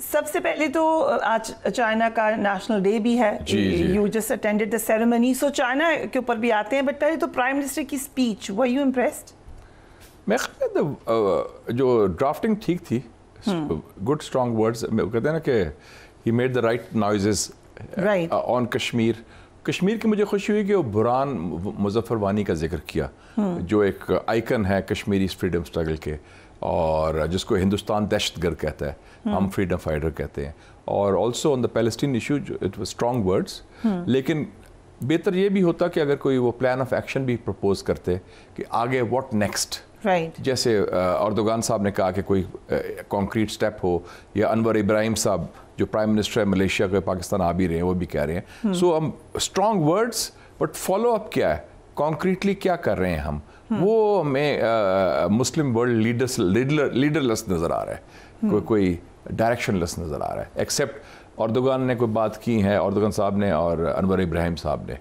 सबसे पहले तो आज चाइना का नेशनल डे भी है, you just attended the ceremony, so China के ऊपर भी आते हैं, बट पहले तो प्राइम मिनिस्टर की स्पीच, वर यू इम्प्रेस्ड? मैं जो ड्राफ्टिंग ठीक थी, गुड स्ट्रॉन्ग वर्ड्स, कहते हैं ना कि he made the right noises on Kashmir. Kashmir की मुझे खुशी हुई कि वो बुरहान मुजफ्फर वानी का जिक्र किया, जो एक आइकन है कश्मीरी फ्रीडम स्ट्रगल के, और जिसको हिंदुस्तान दहशतगर्द कहता है, हम फ्रीडम फाइटर कहते हैं। और also on the Palestine issue it was strong words, लेकिन बेहतर ये भी होता कि अगर कोई वो प्लान ऑफ एक्शन भी प्रपोज करते कि आगे व्हाट नेक्स्ट, जैसे अर्दोगान साहब ने कहा कि कोई कॉन्क्रीट स्टेप हो, या अनवर इब्राहिम साहब जो प्राइम मिनिस्टर है मलेशिया के, पाकिस्तान आ भी रहे हैं, वो भी कह रहे हैं। सो हम strong words, but follow up क्या है, कॉन्क्रीटली क्या कर रहे हैं हम, वो हमें मुस्लिम वर्ल्ड लीडरलेस नज़र आ रहा है, कोई डायरेक्शनलेस नज़र आ रहा है, एक्सेप्ट अर्दोगान ने कोई बात की है, अर्दोगान साहब ने और अनवर इब्राहिम साहब ने,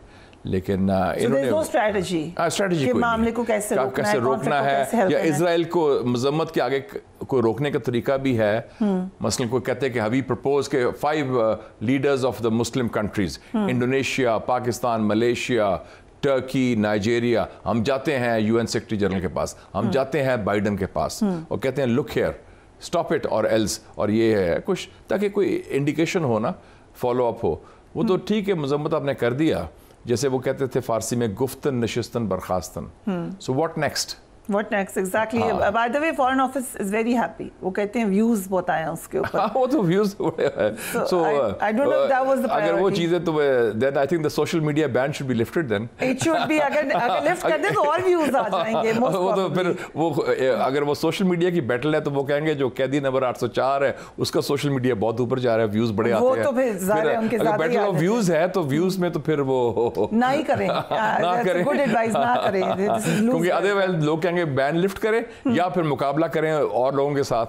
लेकिन इन्होंने स्ट्रैटेजी के मामले को कैसे रोकना है, या इजराइल को मजम्मत के आगे को रोकने का तरीका भी है। मसलन को कहते हैं कि वी प्रपोज के 5 leaders of the Muslim countries, Indonesia, Pakistan, Malaysia, Turkey, Nigeria, हम जाते हैं यूएन सेक्रेटरी जनरल के पास, हम जाते हैं बाइडन के पास और कहते हैं लुक हियर, स्टॉप इट और एल्स, और ये है कुछ, ताकि कोई इंडिकेशन हो ना, फॉलो अप हो। वो तो ठीक है, मजम्मत आपने कर दिया, जैसे वो कहते थे फारसी में गुफ्तन नशिस्तन बरखास्तन, so what next? What next exactly? By the way, Foreign Office is very happy. वो कहते हैं views बहुत आए हैं उसके ऊपर। वो तो views बड़े हैं। So I don't know if that was the priority. अगर वो चीज़ें तो then I think the social media ban should be lifted then. It should be, अगर lift कर दे तो और views आ जाएंगे। वो तो फिर वो अगर वो social media की battle है तो वो कहेंगे जो कैदी नंबर 804 है उसका social media बहुत ऊपर जा रहा है, views बड़े आते हैं। वो तो फिर ज़ाहिर है उनके ज़्यादा ही आते हैं। views है तो views में तो फिर वो ना ही करें। ना करें। Good advice, ना करें। क्योंकि otherwise लोग कहेंगे बैन लिफ्ट करें या फिर मुकाबला करें और लोगों के साथ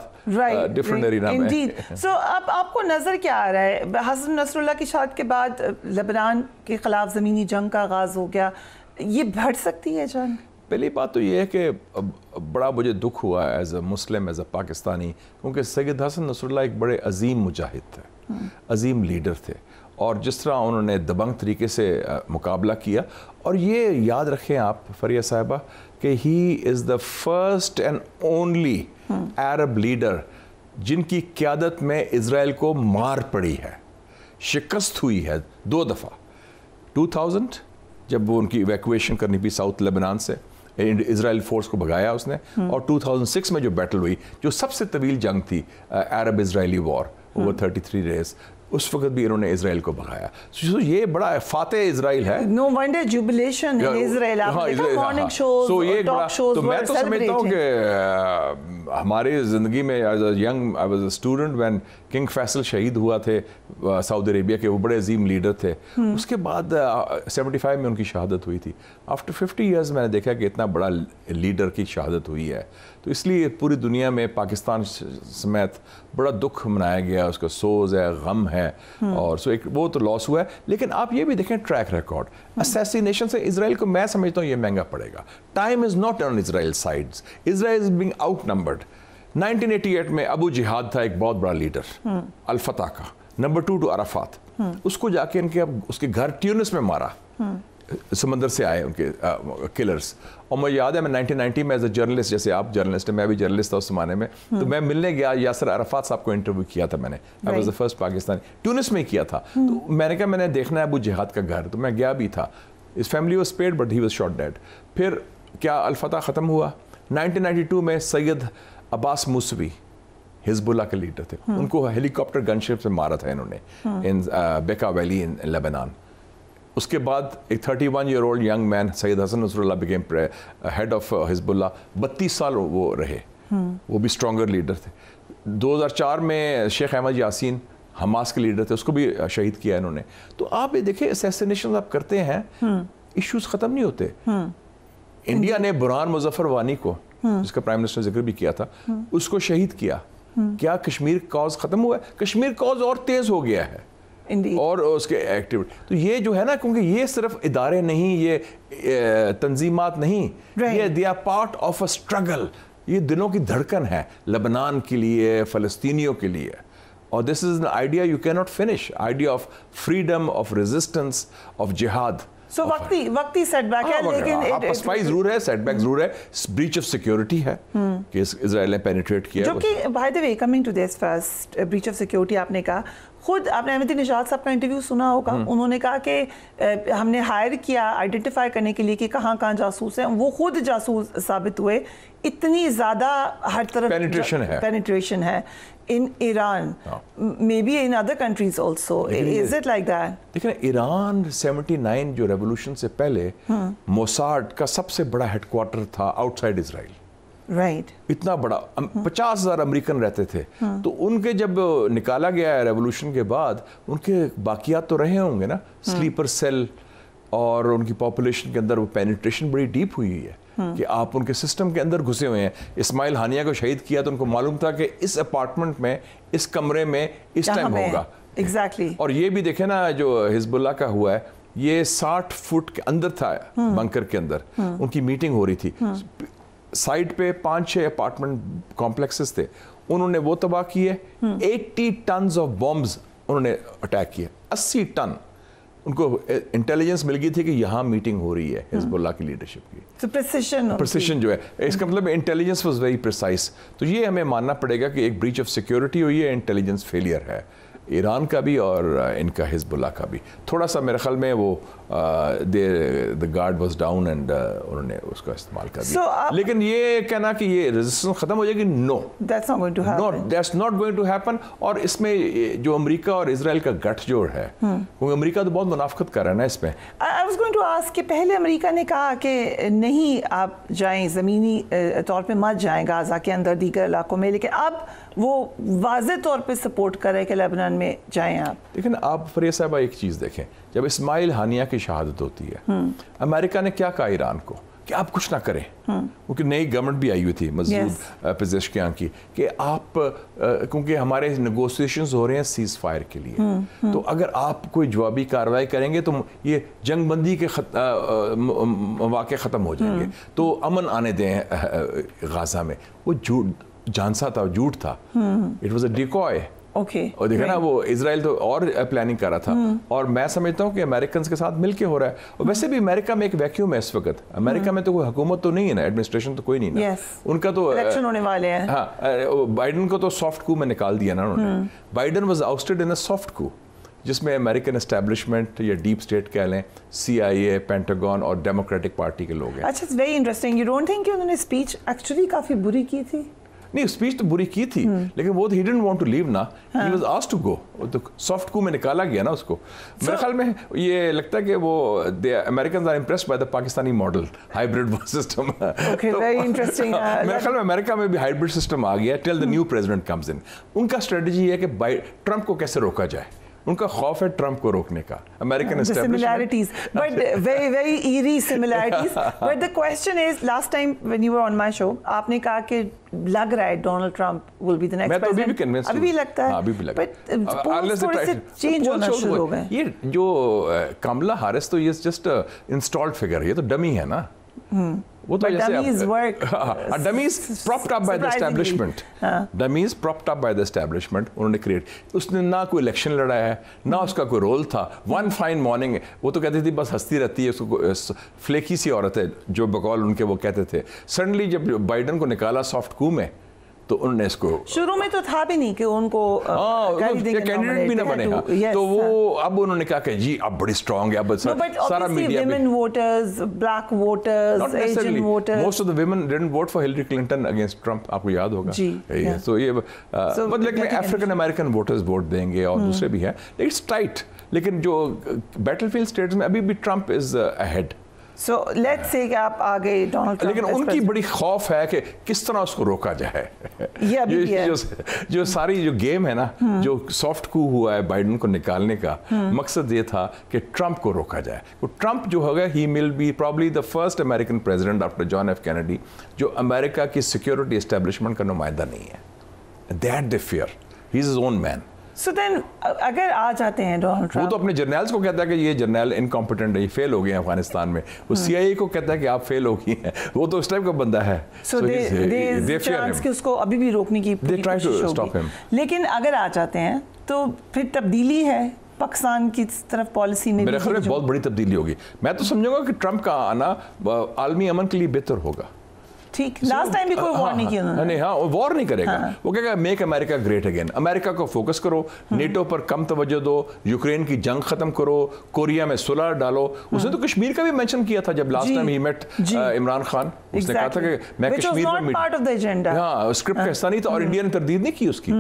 डिफरेंट एरिना में। इंडीड। सो अब आपको नजर क्या आ रहा है, हसन नसरुल्लाह की शहादत के बाद लेबनान के खिलाफ ज़मीनी जंग का आगाज हो गया, ये बढ़ सकती है जंग? पहली बात तो ये है कि बड़ा मुझे दुख हुआ as a Muslim, as a Pakistani, क्योंकि सैयद हसन नसरुल्लाह एक बड़े अजीम मुजाहिद थे, अजीम लीडर थे, और जिस तरह उन्होंने दबंग तरीके से मुकाबला किया, और ये याद रखें आप फरिया साहिबा कि he is the first and only Arab leader जिनकी क़यादत में इज़राइल को मार पड़ी है, शिकस्त हुई है 2 दफ़ा। 2000 जब वो उनकी इवैक्यूएशन करनी थी साउथ लेबनान से, इज़राइल फोर्स को भगाया उसने, और 2006 में जो बैटल हुई, जो सबसे तवील जंग थी, अरब इज़राइली वॉर ओवर 33 डेज, उस वक्त भी इन्होंने इजराइल को भगाया। So, ये बड़ा फातेह इजराइल है। No wonder jubilation in Israel. Morning shows, talk shows, तो मैं तो समझता हूँ कि हमारी ज़िंदगी में as a young, I was a student when King Faisal शहीद हुआ थे सऊदी अरेबिया के, वो बड़े अजीम लीडर थे। उसके बाद 75 में उनकी शहादत हुई थी। आफ्टर 50 ईयर्स मैंने देखा कि इतना बड़ा लीडर की शहादत हुई है, तो इसलिए पूरी दुनिया में पाकिस्तान समेत बड़ा दुख मनाया गया, उसका सोज है, गम है, और सो एक वो तो लॉस हुआ है। लेकिन आप ये भी देखें ट्रैक रिकॉर्ड, असैसिनेशन से इजराइल को मैं समझता हूँ ये महंगा पड़ेगा। Time is not on Israel sides, Israel is being outnumbered. 1988 में अबू जिहाद था एक बहुत बड़ा लीडर, अल फतह का, नंबर 2 टू अराफात, उसको जाके इनके उसके घर ट्यूनिस में मारा, समंदर से आए उनके किलर्स। और मुझे याद है मैं 1990 में एज अ जर्नलिस्ट, जैसे आप जर्नलिस्ट हैं, मैं भी जर्नलिस्ट था उस ज़माने में, तो मैं मिलने गया, यासर अराफात साहब को इंटरव्यू किया था मैंने, I was the first Pakistani, Tunis में किया था। तो मैंने कहा मैंने देखना है अबू जिहाद का घर, तो मैं गया भी था। इस family was spared but he was shot dead. फिर क्या अल फतह ख़त्म हुआ? 1992 में सैयद अब्बास मूसवी हिजबुल्लाह के लीडर थे, उनको हेलीकॉप्टर गनशिप से मारा था इन्होंने इन बेका वैली इन लेबनान। उसके बाद एक 31-year-old young man Sayyed Hassan Nasrallah became head of Hezbollah, 32 साल वो रहे, वो भी स्ट्रॉन्गर लीडर थे। 2004 में शेख अहमद यासीन हमास के लीडर थे, उसको भी शहीद किया इन्होंने। तो आप ये देखिए असैसिनेशन आप करते हैं, इश्यूज ख़त्म नहीं होते। इंडिया ने बुरहान मुजफ्फर वानी को, जिसका प्राइम मिनिस्टर जिक्र भी किया था, उसको शहीद किया। क्या कश्मीर कॉज ख़त्म हुआ है? कश्मीर कॉज और तेज़ हो गया है। और उसके एक्टिविटी, तो ये जो है ना, क्योंकि ये सिर्फ इदारे नहीं, ये तंजीमात नहीं, ये they are part of a struggle. ये दिलों की धड़कन है लेबनान के लिए, फ़लस्तीनियों के लिए, और this is an idea you cannot finish, idea of freedom, of resistance, of jihad. So वक्ती सेटबैक है, लेकिन आपका स्पाई जरूर है, सेटबैक जरूर है, ब्रीच ऑफ सिक्योरिटी है कि इजराइल ने पेनिट्रेट किया, जो कि by the way coming to this first breach of security, आपने कहा खुद, आपने अहमदी निशात साहब का इंटरव्यू सुना होगा, उन्होंने कहा कि हमने हायर किया आइडेंटिफाई करने के लिए कि कहाँ कहाँ जासूस हैं, वो खुद जासूस साबित हुए, इतनी ज़्यादा हर तरफ पेनिट्रेशन है in Iran, maybe in other countries also. Is it like that? देखिए ईरान 79 जो रेवोल्यूशन से पहले मोसाड का सबसे बड़ा हेडक्वार्टर था आउटसाइड इजराइल, राइट इतना बड़ा 50,000 अमेरिकन रहते थे, तो उनके जब निकाला गया रेवोल्यूशन के बाद उनके बाकियात तो रहे होंगे ना, स्लीपर सेल, और उनकी पॉपुलेशन के अंदर वो पेनिट्रेशन बड़ी डीप हुई है कि आप उनके सिस्टम के अंदर घुसे हुए हैं। इस्माइल हानिया को शहीद किया तो उनको मालूम था कि इस अपार्टमेंट में, इस कमरे में इस टाइम होगा, एग्जैक्टली। और ये भी देखे ना जो हिजबुल्लाह का हुआ है, ये 60 फुट के अंदर था, बंकर के अंदर उनकी मीटिंग हो रही थी, साइड पे 5-6 अपार्टमेंट कॉम्प्लेक्सेस थे, उन्होंने वो तबाह किए, 80 टन ऑफ बॉम्ब्स उन्होंने अटैक किए, 80 टन। उनको इंटेलिजेंस मिल गई थी कि यहाँ मीटिंग हो रही है हिजबुल्लाह की लीडरशिप की, तो प्रिसिशन जो है, इसका मतलब इंटेलिजेंस वाज वेरी प्रिसाइज। तो ये हमें मानना पड़ेगा कि एक ब्रीच ऑफ सिक्योरिटी हुई है, इंटेलिजेंस फेलियर है ईरान का भी और इनका हिजबुल्लाह का भी। थोड़ा सा मेरे ख्याल में वो the guard was down and उन्होंने उसका इस्तेमाल कर दिया, लेकिन ये कहना कि ये रेजिस्टेंस खत्म हो जाएगी, no, that's not going to happen, that's not going to happen. और इसमें जो अमेरिका और इजराइल का गठजोड़ है, क्योंकि अमेरिका तो बहुत मुनाफकत कर रहा है ना इसमें। I was going to ask कि पहले अमेरिका ने कहा कि नहीं आप जाएं, ज़मीनी तौर पे मत जाएं गाज़ा के अंदर, दीगर इलाकों में, लेकिन अब वो वाज़े तौर पे सपोर्ट कर रहे हैं कि लेबनान में जाएं आप। लेकिन आप फरिया साहबा एक चीज़ देखें, जब इस्माइल हानिया की शहादत होती है, अमेरिका ने क्या कहा ईरान को कि आप कुछ ना करें, क्योंकि नई गवर्नमेंट भी आई हुई थी मसूद पेजेश्कियान की, कि आप क्योंकि हमारे नेगोशिएशंस हो रहे हैं सीज फायर के लिए, तो अगर आप कोई जवाबी कार्रवाई करेंगे तो ये जंगबंदी के वाक़े ख़त्म हो जाएंगे, तो अमन आने दें गाज़ा में। वो झूठ जानसा था, झूठ था, इट वाज अ डिकॉय। और देखा ना वो इजराइल तो और प्लानिंग कर रहा था, और मैं समझता हूँ कि अमेरिकन के साथ मिलके हो रहा है। और वैसे भी अमेरिका में एक वैक्यूम है इस वक्त, अमेरिका में तो कोई हुकूमत तो नहीं है ना, एडमिनिस्ट्रेशन तो कोई नहीं ना, उनका तो इलेक्शन होने वाले हैं। हाँ, बाइडन को तो सॉफ्ट कू में निकाल दिया ना उन्होंने, Biden was ousted in a soft coup, जिसमें अमेरिकन एस्टेब्लिशमेंट या डीप स्टेट कह लें, CIA, पेंटागन और डेमोक्रेटिक पार्टी के लोग हैं। अच्छा, it's very interesting. You don't think कि उन्होंने स्पीच एक्चुअली काफी बुरी की थी? नहीं, स्पीच तो बुरी की थी, लेकिन वो he didn't want to leave ना, he was asked to go, तो सॉफ्ट कू में निकाला गया ना उसको। मेरे ख्याल में ये लगता है कि वो Americans are impressed by the Pakistani model hybrid system. Okay, very interesting. मेरे ख्याल में अमेरिका में भी हाइब्रिड सिस्टम आ गया till the new president comes in. उनका स्ट्रेटजी है कि ट्रंप को कैसे रोका जाए, उनका खौफ है ट्रंप को रोकने का। American similarities, but very eerie similarities. But the question is, last time when you were on my show, आपने कहा कि लग रहा है Donald Trump will be the next president. मैं तो अभी भी convinced हूँ। अभी भी लगता है। अभी भी लगता है। But polls थोड़े से change होना शुरू हो गए। ये जो कमला हारिस तो ये just installed figure, ये तो डमी है ना। वो तो dummies work. Dummies propped up by the establishment. Dummies propped up by the establishment. उन्होंने क्रिएट, उसने ना कोई इलेक्शन लड़ा है, ना उसका कोई रोल था। वन फाइन मॉर्निंग वो तो कहती थी बस हंसती रहती है, उसको फ्लेकी सी औरत है, जो बकौल उनके वो कहते थे। सडनली जब बाइडन को निकाला सॉफ्ट कू में, तो उन्होंने इसको, शुरू में तो था भी नहीं कि उनको कैंडिडेट भी ना बनेगा, तो वो अब उन्होंने कहा कि जी अब बड़ी स्ट्रांग है, अब सारा media women voters, black voters, Asian voters, most of the women didn't vote for Hillary Clinton against Trump, आपको याद होगा जी। तो ये मतलब अफ्रीकन अमेरिकन वोटर्स वोट देंगे और दूसरे भी हैं, इट्स टाइट। लेकिन जो बैटलफील्ड स्टेट्स में अभी भी Trump is ahead. So let's say कि आप आ गए डोनाल्ड ट्रंप, लेकिन उनकी बड़ी खौफ है कि किस तरह उसको रोका जाए। जो सारी जो गेम है ना, जो सॉफ्ट कू हुआ है बाइडन को निकालने का, मकसद ये था कि ट्रंप को रोका जाए। तो ट्रंप जो होगा, he will be probably the first American president after John F Kennedy जो अमेरिका की सिक्योरिटी एस्टेब्लिशमेंट का नुमाइंदा नहीं है। That they fear, he is his own man. So then अगर आ जाते हैं डोनाल्ड ट्रंप, वो तो अपने जर्नल्स को कहता है कि ये जर्नल इनकॉम्पिटेंट है, ये फेल हो गए हैं अफगानिस्तान में। वो CIA को कहता है कि आप फेल हो गई हैं। वो तो उस टाइप का बंदा है। सो दे चांस कि उसको अभी भी रोकने की कोशिश होगी। लेकिन अगर आ जाते हैं तो फिर तब्दीली है पाकिस्तान की तरफ पॉलिसी में, मेरे ख्याल में बहुत बड़ी तब्दीली होगी। मैं तो समझूंगा कि ट्रंप का आना आलमी अमन के लिए बेहतर होगा। ठीक, लास्ट टाइम भी कोई वॉर नहीं किया उन्होंने। नहीं, हाँ, वॉर नहीं करेगा। वो कहेगा make America great again, America को फोकस करो, नेटो पर कम तवज्जो दो, यूक्रेन की जंग खत्म करो, कोरिया में सुलह डालो। उसने तो कश्मीर का भी मेंशन किया था जब last time he met Imran Khan. उसने कहा था कि मैं कश्मीर में, हाँ, स्क्रिप्ट का हिस्सा नहीं था और इंडिया ने तरदीद नहीं की उसकी।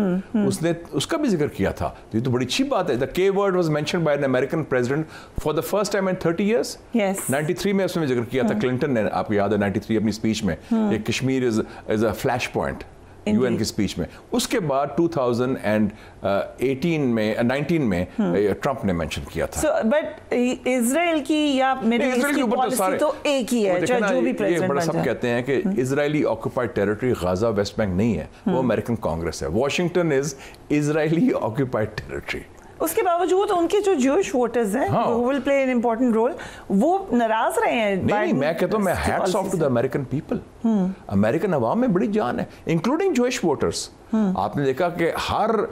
उसने उसका भी जिक्र किया था। तो ये तो बड़ी अच्छी बात है। The K word was mentioned by an American president for the first time in 30 years. 93 में उसने जिक्र किया था क्लिंटन ने, आपको याद है 93 अपनी स्पीच में, Kashmir is a flash point UN की स्पीच में। उसके बाद 2018 में 19 में ट्रंप ने मेंशन किया था। बट इजराइल की या मिडिल ईस्ट की पॉलिसी तो एक ही है, चाहे जो भी प्रेसिडेंट बन जाए। सब कहते हैं कि Israeli occupied territory Gaza West Bank नहीं है, वो अमेरिकन कांग्रेस है। Washington is Israeli occupied territory. उसके बावजूद उनके जो ज्यूइश वोटर्स हैं, who will play an important role, वो नाराज रहे हैं। नहीं, मैं कहता हूँ, मैं hats off to the American people. American अवाम में बड़ी जान है, इंक्लूडिंग ज्यूइश वोटर्स। आपने देखा कि हर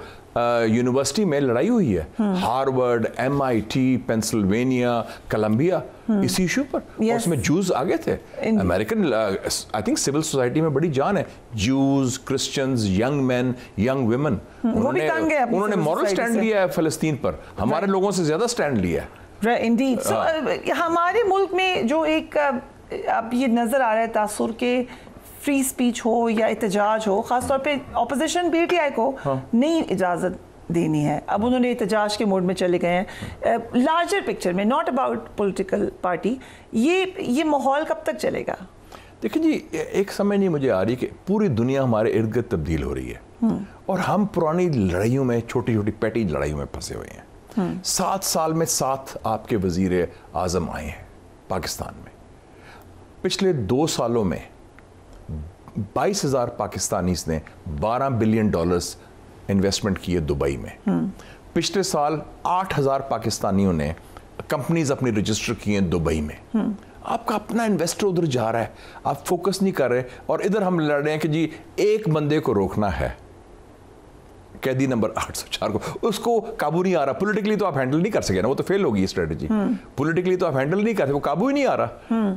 यूनिवर्सिटी में लड़ाई हुई है, हार्वर्ड, MIT, पेंसिल्वेनिया, कोलंबिया, इसी इशू पर। उसमें जूस आगे थे। American I think civil society में बड़ी जान है। Jews, Christians, young man, young women, उन्होंने मॉरल स्टैंड लिया है फिलिस्तीन पर, हमारे लोगों से ज्यादा स्टैंड लिया है। इंडीड। सो हमारे मुल्क में जो एक अब ये नजर आ रहा है तासुर के फ्री स्पीच हो या एहतजाज हो, खासतौर पे ऑपोजिशन PTI को नहीं इजाज़त देनी है। अब उन्होंने एहतजाज के मोड में चले गए हैं। लार्जर पिक्चर में, नॉट अबाउट पॉलिटिकल पार्टी, ये माहौल कब तक चलेगा? देखिए जी, एक समय नहीं मुझे आ रही कि पूरी दुनिया हमारे इर्द गिर्द तब्दील हो रही है और हम पुरानी लड़ाइयों में, छोटी छोटी पैटी लड़ाइयों में फंसे हुए हैं। 7 साल में 7 आपके वजीर आज़म आए हैं पाकिस्तान में। पिछले 2 सालों में 22,000 पाकिस्तानीज ने $12 बिलियन इन्वेस्टमेंट किए दुबई में। पिछले साल 8,000 पाकिस्तानियों ने कंपनीज अपनी रजिस्टर किए दुबई में। आपका अपना इन्वेस्टर उधर जा रहा है, आप फोकस नहीं कर रहे, और इधर हम लड़ रहे हैं कि जी एक बंदे को रोकना है, कैदी नंबर 804 को, उसको काबू नहीं आ रहा। पॉलिटिकली तो आप हैंडल नहीं कर सके ना, वो तो फेल होगी स्ट्रेटजी। पॉलिटिकली तो आप हैंडल नहीं करते, वो काबू ही नहीं आ रहा।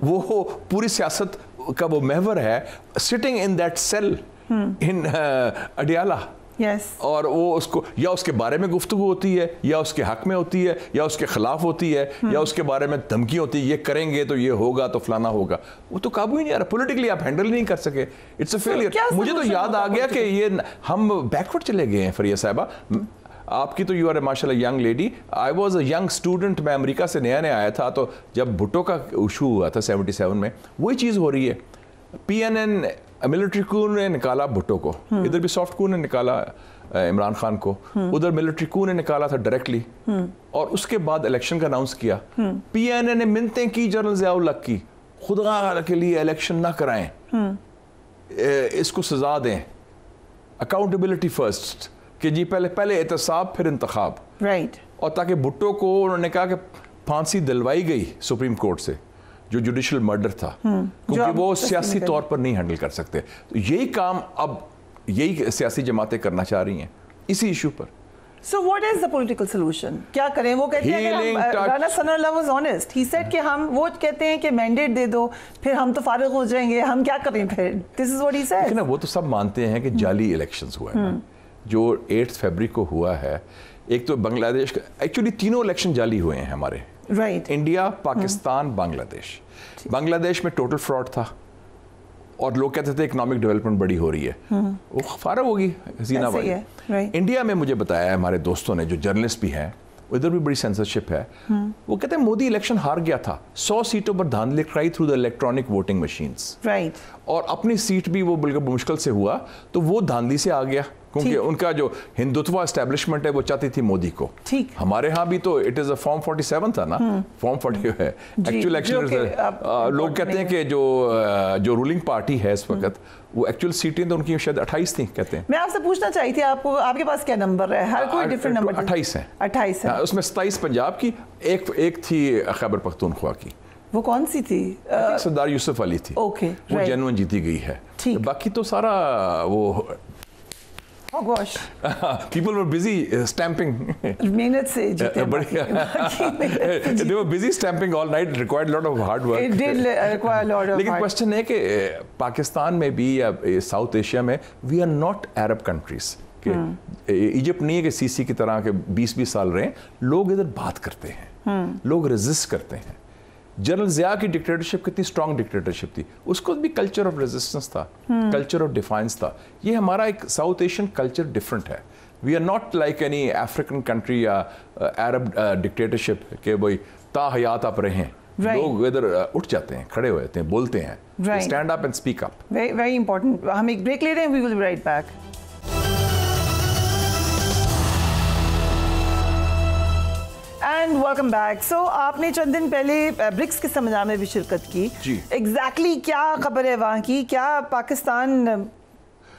वो पूरी सियासत का वो महवर है, सिटिंग इन दैट सेल इन अडियाला। और वो उसको या उसके बारे में गुफ्तगू होती है, या उसके हक में होती है, या उसके खिलाफ होती है, या उसके बारे में धमकी होती है, ये करेंगे तो ये होगा तो फलाना होगा। वो तो काबू ही नहीं आ रहा। पॉलिटिकली आप हैंडल नहीं कर सके। It's a failure. मुझे तो याद आ गया कि ये हम बैकवर्ड चले गए हैं। फरिया साहिबा, आपकी तो यू आर माशाल्लाह young lady, I was a young student. मैं अमेरिका से नया नया आया था, तो जब भुट्टो का इशू हुआ था 77 में, वही चीज़ हो रही है। PNN मिलिट्री कू ने निकाला भुट्टो को, इधर भी सॉफ्ट कू ने निकाला इमरान खान को, उधर मिलिट्री कू ने निकाला था डायरेक्टली, और उसके बाद इलेक्शन का अनाउंस किया। PNN ने मिन्नतें की जनरल ज़ियाउल हक की, खुदा के लिए इलेक्शन ना कराएं, इसको सजा दें, अकाउंटेबिलिटी फर्स्ट, कि जी पहले एहतसाब फिर इंतखाब, राइट। और ताकि भुट्टो को उन्होंने कहा कि फांसी दिलवाई गई सुप्रीम कोर्ट से, जो जुडिशल मर्डर था, क्योंकि वो सियासी तौर पर नहीं हैंडल कर सकते। तो यही काम अब यही सियासी जमातें करना चाह रही हैं इसी इशू पर। So what is the political solution? क्या करें? वो कहते हैं Rana Sanaullah was honest. He said कि हम, वो कहते हैं कि मैंडेट दे दो, फिर हम तो फारिग हो जाएंगे, हम क्या करें फिर? This is what he said. ना, वो तो सब मानते हैं कि जाली इलेक्शंस हुआ है, जो 8 फरवरी को हुआ है। एक तो बांग्लादेश का, एक्चुअली तीनों इलेक्शन जाली हुए हैं हमारे, राइट। इंडिया, पाकिस्तान, बांग्लादेश। बांग्लादेश में टोटल फ्रॉड था और लोग कहते थे इकोनॉमिक डेवलपमेंट बड़ी हो रही है, वो फारग होगी हसीना भाई। इंडिया में मुझे बताया है हमारे दोस्तों ने, जो जर्नलिस्ट भी हैं, उधर भी बड़ी सेंसरशिप है। वो कहते हैं मोदी इलेक्शन हार गया था, 100 सीटों पर धांधली कराई through the electronic voting machines, right. और अपनी सीट भी वो बिल्कुल मुश्किल से हुआ, तो वो धांधली से आ गया क्योंकि उनका जो हिंदुत्व एस्टेब्लिशमेंट है वो चाहती थी मोदी को। ठीक, हमारे यहाँ भी तो इट इज़ अ फॉर्म 47 था ना, फॉर्म 40 है एक्चुअल इलेक्शन। लोग कहते हैं कि जो रूलिंग पार्टी है इस वक्त वो एक्चुअल सीटें तो उनकी शायद 28 थी कहते हैं। मैं आपसे पूछना चाहिए थी आपको, आपके पास क्या नंबर है? हर कोई डिफरेंट नंबर। 28 है। 28 है। उसमें 27 पंजाब की, एक थी खैबर पख्तूनख्वा की। वो कौन सी थी? सरदार यूसुफ अली थी। ओके, वो जेन्युइन जीती गई है। बाकी तो सारा वो Oh gosh. People were busy stamping. मेहनत से जीते। They were busy stamping all night. It required a lot of hard work. It did require a lot of. लेकिन क्वेश्चन है कि पाकिस्तान में भी या साउथ एशिया में we are not Arab countries. Egypt नहीं है कि सीसी की तरह के 20-20 साल रहे, लोग इधर बात करते हैं, लोग रेजिस्ट करते हैं। जनरल ज़िया की डिक्टेटरशिप कितनी स्ट्रॉन्ग डिक्टेटरशिप थी, उसको भी कल्चर ऑफ रेजिस्टेंस था, कल्चर ऑफ डिफाइंस था। ये हमारा एक साउथ एशियन कल्चर डिफरेंट है। We are not like any African country या अरब डिक्टेटरशिप के भाई ताहयात आप रहे हैं। लोग इधर उठ जाते हैं, खड़े हो जाते हैं, बोलते हैं, stand up and speak up. Very important. हम एक ब्रेक ले रहे हैं, we will be right back. And welcome back. So आपने चंद दिन पहले ब्रिक्स के सेमिनार में भी शिरकत की। एग्जैक्टली क्या खबर है वहाँ की? क्या पाकिस्तान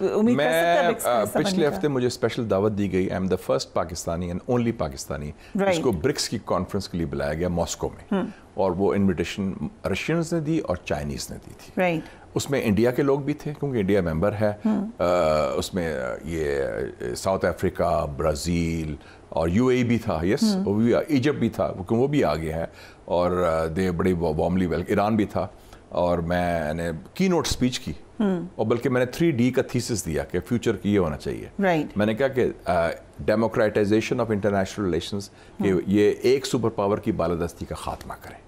उम्मीद कर सकता है ब्रिक्स में? पिछले हफ्ते मुझे स्पेशल दावत दी गई। I am the first Pakistani and only Pakistani जिसको ब्रिक्स की कॉन्फ्रेंस के लिए बुलाया गया मॉस्को में, और वो इनविटेशन रशियंस ने दी और चाइनीज ने दी थी। उसमें इंडिया के लोग भी थे क्योंकि इंडिया मेंबर है। उसमें ये साउथ अफ्रीका, ब्राज़ील और यूएई भी था। यस, वो भी, इजिप्ट भी था क्योंकि वो भी आ गया है, और दे बड़ी वार्मली वेलकम। ईरान भी था, और मैंने की नोट स्पीच की, और बल्कि मैंने 3D का थीसिस दिया कि फ्यूचर की ये होना चाहिए। मैंने कहा कि डेमोक्रेटाइजेशन ऑफ इंटरनेशनल रिलेशंस, कि ये एक सुपर पावर की बालादस्ती का खात्मा करें।